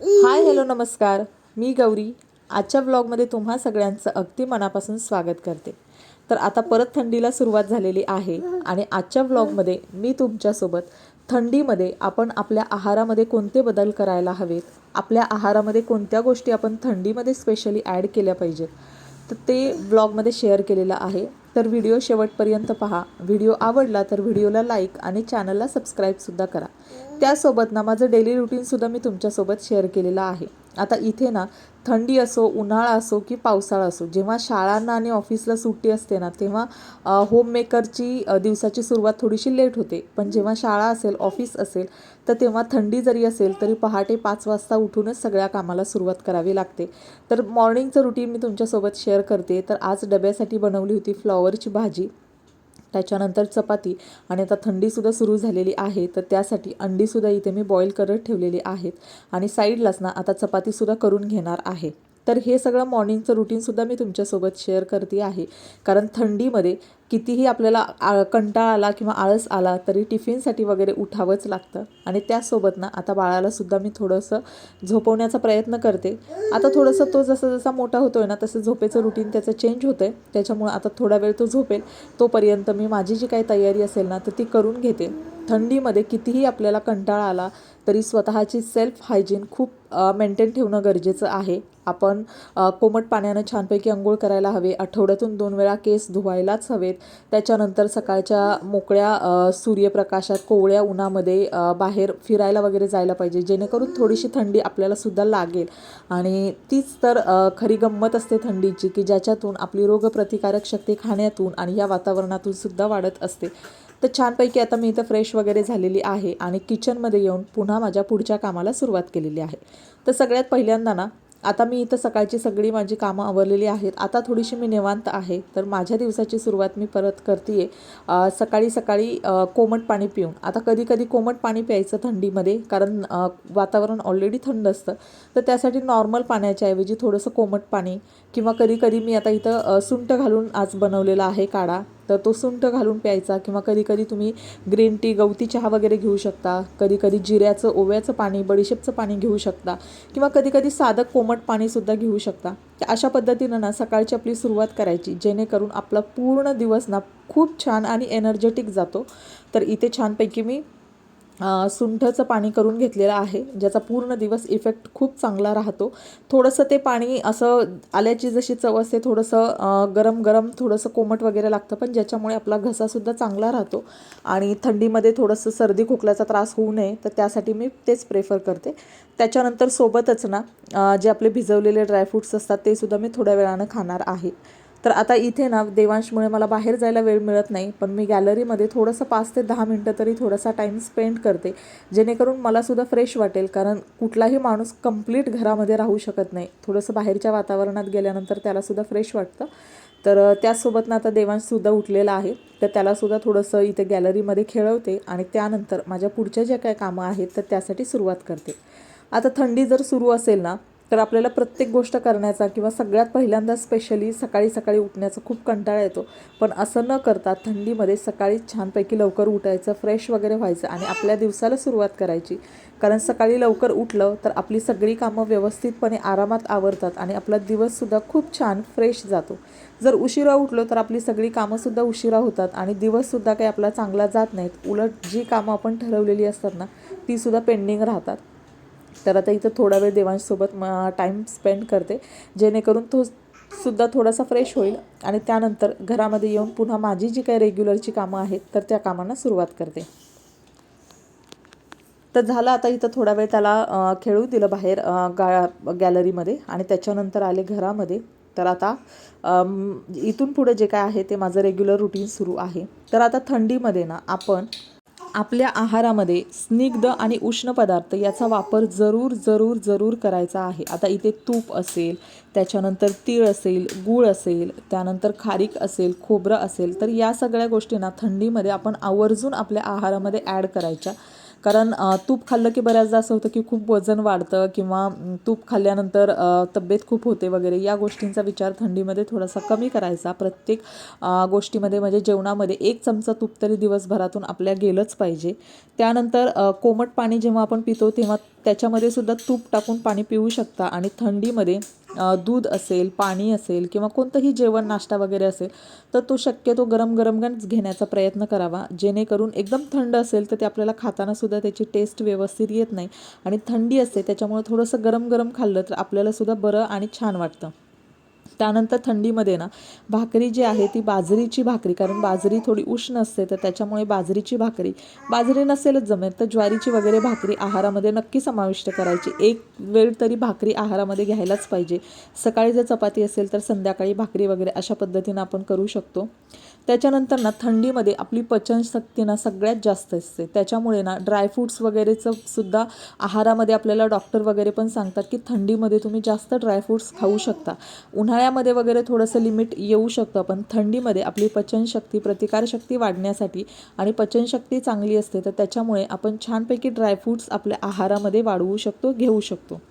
Hi hello नमस्कार. मी गौरी. आजच्या व्लॉगमध्ये तुम्हा सगळ्यांचं अगदी मनापासून स्वागत करते. तर आता परत थंडीला सुरुवात झालेली आहे आणि आजच्या व्लॉगमध्ये मी तुमच्यासोबत थंडीमध्ये आपण आपल्या आहारामध्ये कोणते बदल करायला हवेत, आपल्या आहारामध्ये कोणत्या गोष्टी आपण थंडीमध्ये स्पेशली ॲड केल्या पाहिजेत, तर ते व्लॉगमध्ये शेअर केलेलं आहे. तर व्हिडिओ शेवटपर्यंत पहा. व्हिडिओ आवडला तर व्हिडिओला लाईक आणि चॅनलला सबस्क्राईबसुद्धा करा. त्यासोबत ना माझं डेली रुटीनसुद्धा मी तुमच्यासोबत शेअर केलेलं आहे. आता इथे ना थंडी असो, उन्हाळा असो की पावसाळा असो, जेव्हा शाळांना आणि ऑफिसला सुट्टी असते ना, तेव्हा होममेकरची दिवसाची सुरुवात थोडीशी लेट होते. पण जेव्हा शाळा असेल, ऑफिस असेल, तर तेव्हा थंडी जरी असेल तरी पहाटे 5 वाजता उठूनच सगळ्या कामाला सुरुवात करावी लागते. तर मॉर्निंगचं रुटीन मी तुमच्यासोबत शेअर करते. तर आज डब्यासाठी बनवली होती फ्लॉवरची भाजी, त्याच्यानंतर चपाती, आणि आता थंडीसुद्धा सुरू झालेली आहे तर त्यासाठी अंडीसुद्धा इथे मी बॉईल करत ठेवलेली आहेत आणि साईडलाच ना आता चपातीसुद्धा करून घेणार आहे. तर हे सगळं मॉर्निंगचं रुटीनसुद्धा मी तुमच्यासोबत शेअर करते आहे. कारण थंडीमध्ये कितीही आपल्याला कंटाळा आला किंवा आळस आला तरी टिफिनसाठी वगैरे उठावंच लागतं. आणि त्यासोबत ना आता बाळालासुद्धा मी थोडंसं झोपवण्याचा प्रयत्न करते. आता थोडंसं तो जसा जसा मोठा होतो आहे ना तसं झोपेचं रुटीन त्याचं चेंज होतं आहे. त्याच्यामुळं आता थोडा वेळ तो झोपेल, तोपर्यंत मी माझी जी काही तयारी असेल ना तर ती करून घेते. थंडीमध्ये कितीही आपल्याला कंटाळा आला तरी स्वतःची सेल्फ हायजीन खूप मेंटेन ठेवणं गरजेचं आहे. आपण कोमट पाण्यानं छानपैकी अंघोळ करायला हवे. आठवड्यातून 2 वेळा केस धुवायलाच हवेत. त्याच्यानंतर सकाळच्या मोकळ्या सूर्यप्रकाशात कोवळ्या उन्हामध्ये बाहेर फिरायला वगैरे जायला पाहिजे, जेणेकरून थोडीशी थंडी आपल्यालासुद्धा लागेल. आणि तीच तर खरी गंमत असते थंडीची, की ज्याच्यातून आपली रोगप्रतिकारक शक्ती खाण्यातून आणि या वातावरणातून सुद्धा वाढत असते. तर छानपैकी आता मी इथं फ्रेश वगैरे झालेली आहे आणि किचनमध्ये येऊन पुन्हा माझ्या पुढच्या कामाला सुरुवात केलेली आहे. तर सगळ्यात पहिल्यांदा ना आता मी इथं सकाळची सगळी माझी कामं आवरलेली आहेत. आता थोडीशी मी निवांत आहे. तर माझ्या दिवसाची सुरुवात मी परत करते सकाळी सकाळी कोमट पाणी पिऊन. आता कधी कधी कोमट पाणी प्यायचं थंडीमध्ये, कारण वातावरण ऑलरेडी थंड असतं. तर त्यासाठी नॉर्मल पाण्याच्या ऐवजी थोडंसं कोमट पाणी, किंवा कधी कधी मी आता इथं सुंठ घालून आज बनवलेला आहे काढा, तर तो सुंठ घालून प्यायचा. किंवा कधी कधी तुम्ही ग्रीन टी, गवती चहा वगैरे घेऊ शकता. कधी कधी जिऱ्याचं, ओव्याचं पाणी, बडीशेपचं पाणी घेऊ शकता. किंवा कधी कधी साधं कोमट पाणीसुद्धा घेऊ शकता. तर अशा पद्धतीनं ना सकाळची आपली सुरुवात करायची, जेणेकरून आपला पूर्ण दिवस ना खूप छान आणि एनर्जेटिक जातो. तर इथे छानपैकी मी सुंठचं पाणी करून घेतलेलं आहे, ज्याचा पूर्ण दिवस इफेक्ट खूप चांगला राहतो. थोडंसं ते पाणी असं आल्याची जशी चव असते, थोडंसं गरम गरम, थोडंसं कोमट वगैरे लागतं, पण ज्याच्यामुळे आपला घसासुद्धा चांगला राहतो आणि थंडीमध्ये थोडंसं सर्दी खोकल्याचा त्रास होऊ नये, तर त्यासाठी मी तेच प्रेफर करते. त्याच्यानंतर सोबतच ना जे आपले भिजवलेले ड्रायफ्रूट्स असतात ते सुद्धा मी थोड्या वेळानं खाणार आहे. तर आता इथे ना देवांशमुळे मला बाहेर जायला वेळ मिळत नाही, पण मी गॅलरीमध्ये थोडंसं 5 ते 10 मिनटं तरी थोडासा टाईम स्पेंड करते, जेणेकरून मलासुद्धा फ्रेश वाटेल. कारण कुठलाही माणूस कंप्लीट घरामध्ये राहू शकत नाही. थोडंसं बाहेरच्या वातावरणात गेल्यानंतर त्यालासुद्धा फ्रेश वाटतं. तर त्याचसोबत ना आता देवांशसुद्धा उठलेला आहे, तर त्यालासुद्धा थोडंसं इथे गॅलरीमध्ये खेळवते आणि त्यानंतर माझ्या पुढच्या ज्या काही कामं आहेत तर त्यासाठी सुरुवात करते. आता थंडी जर सुरू असेल ना तर आपल्याला प्रत्येक गोष्ट करण्याचा किंवा सगळ्यात पहिल्यांदा स्पेशली सकाळी सकाळी उठण्याचा खूप कंटाळा येतो. पण असं न करता थंडीमध्ये सकाळी छानपैकी लवकर उठायचं, फ्रेश वगैरे व्हायचं आणि आपल्या दिवसाला सुरुवात करायची. कारण सकाळी लवकर उठलं तर आपली सगळी कामं व्यवस्थितपणे आरामात आवरतात आणि आपला दिवससुद्धा खूप छान फ्रेश जातो. जर उशिरा उठलो तर आपली सगळी कामंसुद्धा उशिरा होतात आणि दिवससुद्धा काही आपला चांगला जात नाहीत. उलट जी कामं आपण ठरवलेली असतात ना तीसुद्धा पेंडिंग राहतात. तर आता इथं थोडा वेळ देवांशसोबत टाईम स्पेंड करते, जेणेकरून तो सुद्धा थोडासा फ्रेश होईल आणि त्यानंतर घरामध्ये येऊन पुन्हा माझी जी काही रेग्युलरची कामं आहेत तर त्या कामांना सुरुवात करते. तर झालं आता इथं थोडा वेळ त्याला खेळू दिलं बाहेर गॅलरीमध्ये आणि त्याच्यानंतर आले घरामध्ये. तर आता इथून पुढे जे काय आहे ते माझं रेग्युलर रुटीन सुरू आहे. तर आता थंडीमध्ये ना आपण आपल्या आहारामध्ये स्निग्ध आणि उष्ण पदार्थ याचा वापर जरूर जरूर जरूर करायचा आहे. आता इथे तूप असेल, त्याच्यानंतर तीळ असेल, गूळ असेल, त्यानंतर खारीक असेल, खोबरं असेल, तर या सगळ्या गोष्टींना थंडीमध्ये आपण आवर्जून आपल्या आहारामध्ये ॲड करायच्या. कारण तूप खाल्लं की बऱ्याचदा असं होतं की खूप वजन वाढतं किंवा तूप खाल्ल्यानंतर तब्येत खूप होते वगैरे. या गोष्टींचा विचार थंडीमध्ये थोडासा कमी करायचा. प्रत्येक गोष्टीमध्ये म्हणजे जेवणामध्ये 1 चमचा तूप तरी दिवसभरातून आपल्या गेलंच पाहिजे. त्यानंतर कोमट पाणी जेव्हा आपण पितो तेव्हा त्याच्यामध्ये सुद्धा तूप टाकून पाणी पिऊ शकता. आणि थंडीमध्ये दूध असेल, पाणी असेल किंवा कोणतंही जेवण नाश्ता वगैरे असेल तर तो शक्यतो गरम गरमच घेण्याचा प्रयत्न करावा, जेणेकरून एकदम थंड असेल तर ते आपल्याला खाताना सुद्धा त्याची टेस्ट व्यवस्थित येत नाही. आणि थंडी असते त्याच्यामुळे थोडंसं गरम गरम खाल्लं तर आपल्याला सुद्धा बरं आणि छान वाटतं. त्यानंतर थंडीमध्ये ना भाकरी जी आहे ती बाजरीची भाकरी, कारण बाजरी थोडी उष्ण असते तर त्याच्यामुळे बाजरीची भाकरी, बाजरी नसेलच जमेल तर ज्वारीची वगैरे भाकरी आहारामध्ये नक्की समाविष्ट करायची. एक वेळ तरी भाकरी आहारामध्ये घ्यायलाच पाहिजे. सकाळी जर चपाती असेल तर संध्याकाळी भाकरी वगैरे अशा पद्धतीनं आपण करू शकतो. त्याच्यानंतर ना थंडीमध्ये आपली पचनशक्ती ना सगळ्यात जास्त असते, त्याच्यामुळे ना ड्रायफ्रूट्स वगैरेचं सुद्धा आहारामध्ये आपल्याला डॉक्टर वगैरे पण सांगतात की थंडीमध्ये तुम्ही जास्त ड्रायफ्रूट्स खाऊ शकता. उन्हाळ्यामध्ये वगैरे थोडंसं लिमिट येऊ शकतं, पण थंडीमध्ये आपली पचनशक्ती, प्रतिकारशक्ती वाढण्यासाठी आणि पचनशक्ती चांगली असते तर त्याच्यामुळे आपण छानपैकी ड्रायफ्रूट्स आपल्या आहारामध्ये वाढवू शकतो, घेऊ शकतो.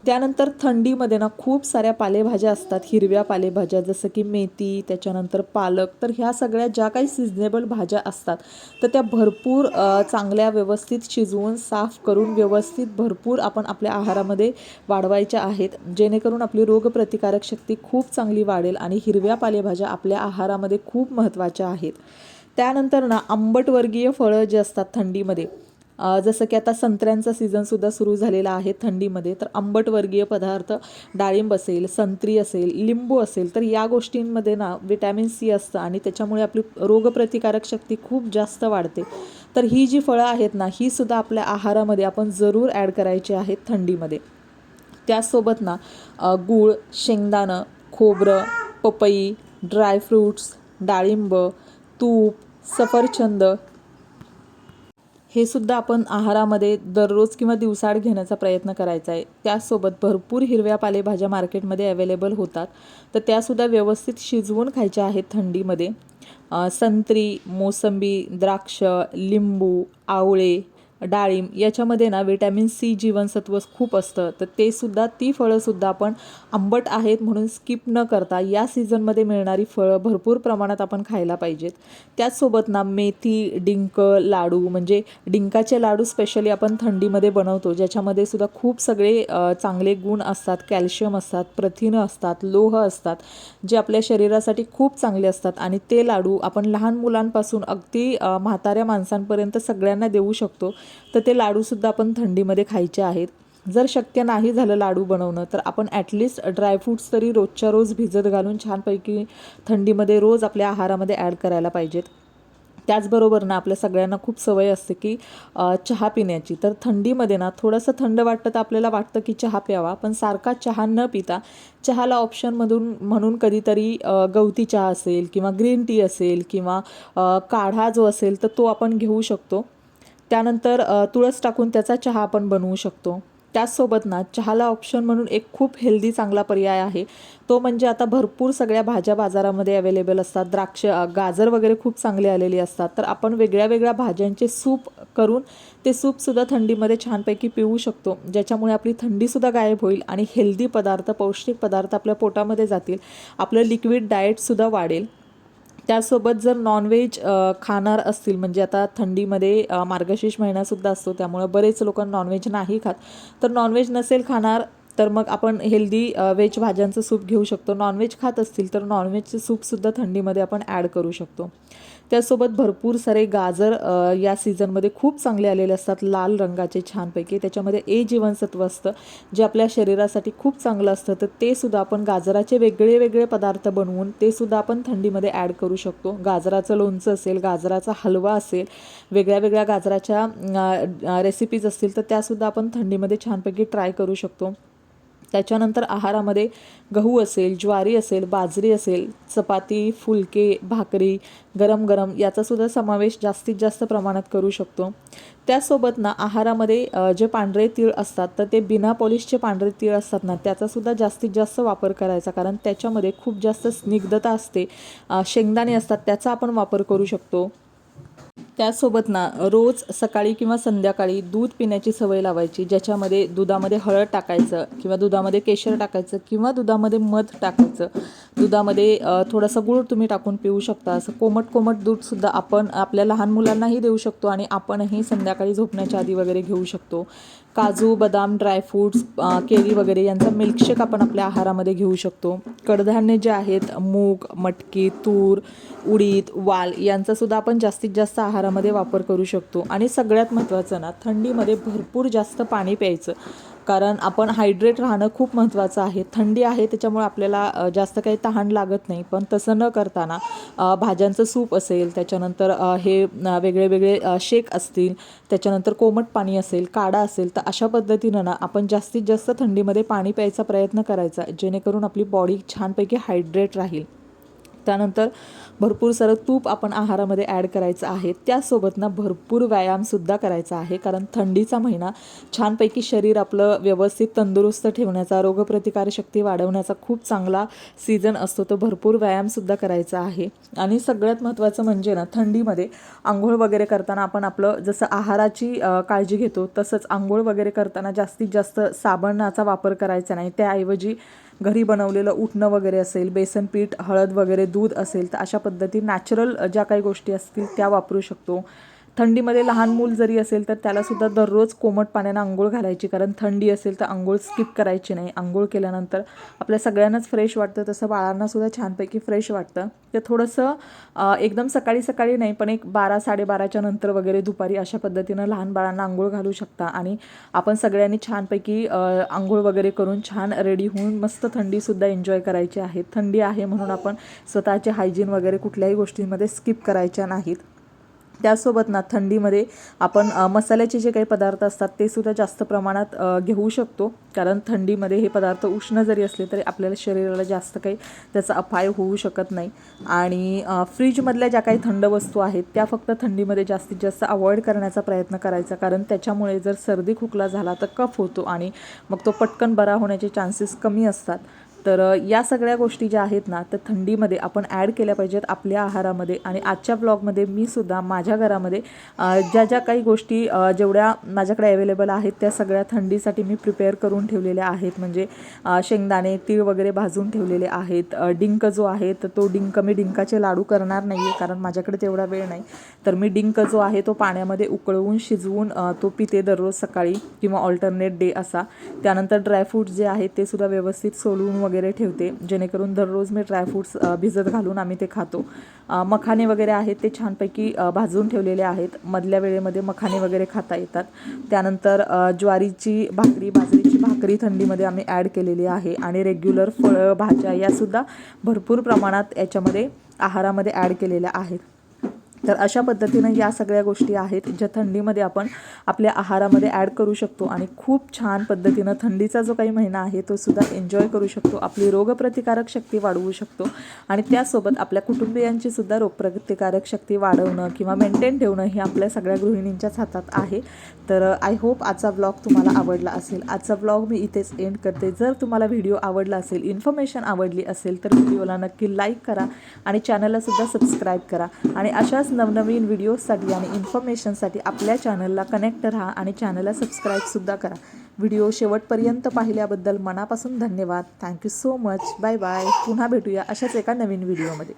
त्यानंतर थंडीमध्ये ना खूप साऱ्या पालेभाज्या असतात, हिरव्या पालेभाज्या जसं की मेथी, त्याच्यानंतर पालक. तर ह्या सगळ्या ज्या काही सिजनेबल भाज्या असतात तर त्या भरपूर चांगल्या व्यवस्थित शिजवून साफ करून व्यवस्थित भरपूर आपण आपल्या आहारामध्ये वाढवायच्या आहेत, जेणेकरून आपली रोगप्रतिकारक शक्ती खूप चांगली वाढेल. आणि हिरव्या पालेभाज्या आपल्या आहारामध्ये खूप महत्त्वाच्या आहेत. त्यानंतर ना आंबटवर्गीय फळं जे असतात थंडीमध्ये, जसं की आता संत्र्यांचा सीझनसुद्धा सुरू झालेला आहे थंडीमध्ये, तर आंबटवर्गीय पदार्थ डाळिंब असेल, संत्री असेल, लिंबू असेल, तर या गोष्टींमध्ये ना विटॅमिन सी असतं आणि त्याच्यामुळे आपली रोगप्रतिकारक शक्ती खूप जास्त वाढते. तर ही जी फळं आहेत ना ही सुद्धा आपल्या आहारामध्ये आपण जरूर ॲड करायची आहेत थंडीमध्ये. त्याचसोबत ना गूळ, शेंगदाणं, खोबरं, पपई, ड्रायफ्रूट्स, डाळिंब, तूप, सफरचंद हे सुद्धा आपण आहारामध्ये दररोज किंवा दिवसाआड घेण्याचा प्रयत्न करायचा आहे. त्याचसोबत भरपूर हिरव्या पालेभाज्या मार्केटमध्ये अवेलेबल होतात, तर त्यासुद्धा व्यवस्थित शिजवून खायच्या आहेत थंडीमध्ये. संत्री, मोसंबी, द्राक्ष, लिंबू, आवळे, डाळिंब याच्यामध्ये ना विटॅमिन सी जीवनसत्व खूप असतं, तर ते सुद्धा ती फळंसुद्धा आपण आंबट आहेत म्हणून स्किप न करता या सीझनमध्ये मिळणारी फळं भरपूर प्रमाणात आपण खायला पाहिजेत. त्याचसोबत ना मेथी, डिंक लाडू, म्हणजे डिंकाचे लाडू स्पेशली आपण थंडीमध्ये बनवतो, ज्याच्यामध्ये सुद्धा खूप सगळे चांगले गुण असतात, कॅल्शियम असतात, प्रथिनं असतात, लोह असतात, जे आपल्या शरीरासाठी खूप चांगले असतात. आणि ते लाडू आपण लहान मुलांपासून अगदी म्हाताऱ्या माणसांपर्यंत सगळ्यांना देऊ शकतो. तर ते लाडूसुद्धा आपण थंडीमध्ये खायचे आहेत. जर शक्य नाही झालं लाडू बनवणं तर आपण ॲटलिस्ट ड्रायफ्रूट्स तरी रोजच्या रोज भिजत घालून छानपैकी थंडीमध्ये रोज आपल्या आहारामध्ये ॲड करायला पाहिजेत. त्याचबरोबर ना आपल्या सगळ्यांना खूप सवय असते की चहा पिण्याची. तर थंडीमध्ये ना थोडंसं थंड वाटतं तर आपल्याला वाटतं की चहा प्यावा, पण सारखा चहा न पिता चहाला ऑप्शनमधून म्हणून कधीतरी गवती चहा असेल किंवा ग्रीन टी असेल किंवा काढा जो असेल तर तो आपण घेऊ शकतो. त्यानंतर तुळस टाकून त्याचा चहा आपण बनवू शकतो. त्याचसोबत ना चहाला ऑप्शन म्हणून एक खूप हेल्दी चांगला पर्याय आहे, तो म्हणजे आता भरपूर सगळ्या भाज्या बाजारामध्ये अवेलेबल असतात. द्राक्ष, गाजर वगैरे खूप चांगले आलेली असतात, तर आपण वेगळ्या वेगळ्या भाज्यांचे सूप करून ते सूपसुद्धा थंडीमध्ये छानपैकी पिऊ शकतो, ज्याच्यामुळे आपली थंडीसुद्धा गायब होईल आणि हेल्दी पदार्थ, पौष्टिक पदार्थ आपल्या पोटामध्ये जातील, आपलं लिक्विड डाएटसुद्धा वाढेल. त्यासोबत जर नॉनव्हेज खाणार असतील, म्हणजे आता थंडीमध्ये मार्गशीर्ष महिनासुद्धा असतो, त्यामुळे बरेच लोक नॉनव्हेज नाही खात, तर नॉनव्हेज नसेल खाणार तर मग आपण हेल्दी व्हेज भाज्यांचं सूप घेऊ शकतो. नॉनव्हेज खात असतील तर नॉनव्हेजचं सूपसुद्धा थंडीमध्ये आपण ॲड करू शकतो. त्यासोबत भरपूर सारे गाजर या सीझनमध्ये खूप चांगले आलेले असतात, लाल रंगाचे छानपैकी, त्याच्यामध्ये ए जीवनसत्व असतं जे आपल्या शरीरासाठी खूप चांगलं असतं. तर ते सुद्धा आपण गाजराचे वेगळे वेगळे पदार्थ बनवून ते सुद्धा आपण थंडीमध्ये ॲड करू शकतो. गाजराचं लोणचं असेल, गाजराचा हलवा असेल, वेगळ्या वेगळ्या गाजराच्या रेसिपीज असतील तर त्यासुद्धा आपण थंडीमध्ये छानपैकी ट्राय करू शकतो. त्याच्यानंतर आहारामध्ये गहू असेल, ज्वारी असेल, बाजरी असेल, चपाती, फुलके, भाकरी, गरम गरम याचासुद्धा समावेश जास्तीत जास्त प्रमाणात करू शकतो. त्यासोबत ना आहारामध्ये जे पांढरे तीळ असतात तर ते बिना पॉलिशचे पांढरे तीळ असतात ना त्याचासुद्धा जास्तीत जास्त वापर करायचा, कारण त्याच्यामध्ये खूप जास्त स्निग्धता असते. शेंगदाणे असतात त्याचा आपण वापर करू शकतो. त्यासोबत ना रोज सकाळी किंवा संध्याकाळी दूध पिण्याची सवय लावायची, ज्याच्यामध्ये दुधामध्ये हळद टाकायचं किंवा दुधामध्ये केशर टाकायचं किंवा दुधामध्ये मध टाकायचं. दुधामध्ये थोडंसं गूळ तुम्ही टाकून पिऊ शकता. असं कोमट कोमट दूधसुद्धा आपण आपल्या लहान मुलांनाही देऊ शकतो आणि आपणही संध्याकाळी झोपण्याच्या आधी वगैरे घेऊ शकतो. काजू, बदाम, ड्रायफ्रूट्स, केळी वगैरे यांचा मिल्कशेक आपण आपल्या आहारामध्ये घेऊ शकतो. कडधान्य जे आहेत मूग, मटकी, तूर, उडीद, वाल यांचासुद्धा आपण जास्तीत जास्त आहारामध्ये वापर करू शकतो. आणि सगळ्यात महत्त्वाचं ना, थंडीमध्ये भरपूर जास्त पाणी प्यायचं, कारण आपण हायड्रेट राहणं खूप महत्त्वाचं आहे. थंडी आहे त्याच्यामुळे आपल्याला जास्त काही तहान लागत नाही, पण तसं न करताना भाज्यांचं सूप असेल, त्याच्यानंतर हे वेगळे वेगळे शेक असतील, त्याच्यानंतर कोमट पाणी असेल, काढा असेल, तर अशा पद्धतीनं ना आपण जास्तीत जास्त थंडीमध्ये पाणी प्यायचा प्रयत्न करायचा, जेणेकरून आपली बॉडी छानपैकी हायड्रेट राहील. त्यानंतर भरपूर सारं तूप आपण आहारामध्ये ॲड करायचं आहे. त्यासोबत ना भरपूर व्यायामसुद्धा करायचा आहे, कारण थंडीचा महिना छानपैकी शरीर आपलं व्यवस्थित तंदुरुस्त ठेवण्याचा, रोगप्रतिकारशक्ती वाढवण्याचा खूप चांगला सीझन असतो. तो भरपूर व्यायामसुद्धा करायचा आहे. आणि सगळ्यात महत्त्वाचं म्हणजे ना, थंडीमध्ये आंघोळ वगैरे करताना आपण आपलं जसं आहाराची काळजी घेतो, तसंच आंघोळ वगैरे करताना जास्तीत जास्त साबणाचा वापर करायचा नाही. त्याऐवजी घरी बनवलेलं उटणं वगैरे असेल, बेसन पीठ, हळद वगैरे, दूध असेल, तर अशा पद्धतीने नॅचरल ज्या काही गोष्टी असतील त्या वापरू शकतो. थंडीमध्ये लहान मूल जरी असेल तर त्यालासुद्धा दररोज कोमट पाण्यानं आंघोळ घालायची, कारण थंडी असेल तर आंघोळ स्किप करायची नाही. आंघोळ केल्यानंतर आपल्या सगळ्यांनाच फ्रेश वाटतं, तसं बाळांनासुद्धा छानपैकी फ्रेश वाटतं. ते थोडंसं एकदम सकाळी सकाळी नाही, पण एक 12-12:30च्या नंतर वगैरे दुपारी अशा पद्धतीनं लहान बाळांना आंघोळ घालू शकता. आणि आपण सगळ्यांनी छानपैकी आंघोळ वगैरे करून छान रेडी होऊन मस्त थंडीसुद्धा एन्जॉय करायची आहे. थंडी आहे म्हणून आपण स्वतःचे हायजीन वगैरे कुठल्याही गोष्टींमध्ये स्किप करायच्या नाहीत. त्यासोबत ना थंडीमध्ये आपण मसाल्याचे जे काही पदार्थ असतात ते सुद्धा जास्त प्रमाणात घेऊ शकतो, कारण थंडीमध्ये हे पदार्थ उष्ण जरी असले तरी आपल्याला शरीराला जास्त काही त्याचा अपाय होऊ शकत नाही. आणि फ्रीजमधल्या ज्या काही थंड वस्तू आहेत त्या फक्त थंडीमध्ये जास्तीत जास्त अवॉइड करण्याचा प्रयत्न करायचा, कारण त्याच्यामुळे जर सर्दी खोकला झाला तर कफ होतो आणि मग तो पटकन बरा होण्याचे चान्सेस कमी असतात. तर या सगळ्या गोष्टी ज्या आहेत ना, तर थंडीमध्ये आपण ॲड केल्या पाहिजेत आपल्या आहारामध्ये. आणि आजच्या ब्लॉगमध्ये मी सुद्धा माझ्या घरामध्ये ज्या ज्या काही गोष्टी जेवढ्या माझ्याकडे अवेलेबल आहेत त्या सगळ्या थंडीसाठी मी प्रिपेअर करून ठेवलेल्या आहेत. म्हणजे शेंगदाणे, तीळ वगैरे भाजून ठेवलेले आहेत. डिंक जो आहे तर तो डिंक, मी डिंकाचे लाडू करणार नाही आहे कारण माझ्याकडे तेवढा वेळ नाही, तर मी डिंक जो आहे तो पाण्यामध्ये उकळवून शिजवून तो पिते दररोज सकाळी किंवा ऑल्टरनेट डे असा. त्यानंतर ड्रायफ्रूट्स जे आहेत ते सुद्धा व्यवस्थित सोलून वगैरे ठेवते, जेणेकरून दररोज मी ड्रायफ्रूट्स भिजत घालून आम्ही ते खातो. मखाने वगैरे आहेत ते छानपैकी भाजून ठेवलेले आहेत, मधल्या वेळेमध्ये मखाने वगैरे खाता येतात. त्यानंतर ज्वारीची भाकरी, बाजरीची भाकरी थंडीमध्ये आम्ही ॲड केलेली आहे. आणि रेग्युलर फळं, भाज्या यासुद्धा भरपूर प्रमाणात याच्यामध्ये आहारामध्ये ॲड केलेल्या आहेत. तर अशा पद्धतीनं या सगळ्या गोष्टी आहेत ज्या थंडीमध्ये आपण आपल्या आहारामध्ये ॲड करू शकतो आणि खूप छान पद्धतीनं थंडीचा जो काही महिना आहे तो सुद्धा एन्जॉय करू शकतो. आपली रोगप्रतिकारक शक्ती वाढवू शकतो आणि त्यासोबत आपल्या कुटुंबियांची सुद्धा रोगप्रतिकारक शक्ती वाढवणं किंवा मेंटेन ठेवणं हे आपल्या सगळ्या गृहिणींच्याच हातात आहे. तर आय होप आजचा ब्लॉग तुम्हाला आवडला असेल. आजचा ब्लॉग मी इथेच एंड करते. जर तुम्हाला व्हिडिओ आवडला असेल, इन्फॉर्मेशन आवडली असेल तर व्हिडिओला नक्की लाईक करा आणि चॅनलला सुद्धा सबस्क्राईब करा. आणि अशाच नवनवीन व्हिडिओसाठी आणि इन्फॉर्मेशनसाठी आपल्या चॅनलला कनेक्ट राहा आणि चॅनलला सबस्क्राईबसुद्धा करा. व्हिडिओ शेवटपर्यंत पाहिल्याबद्दल मनापासून धन्यवाद. Thank you so much. Bye bye. पुन्हा भेटूया अशाच एका नवीन व्हिडिओमध्ये.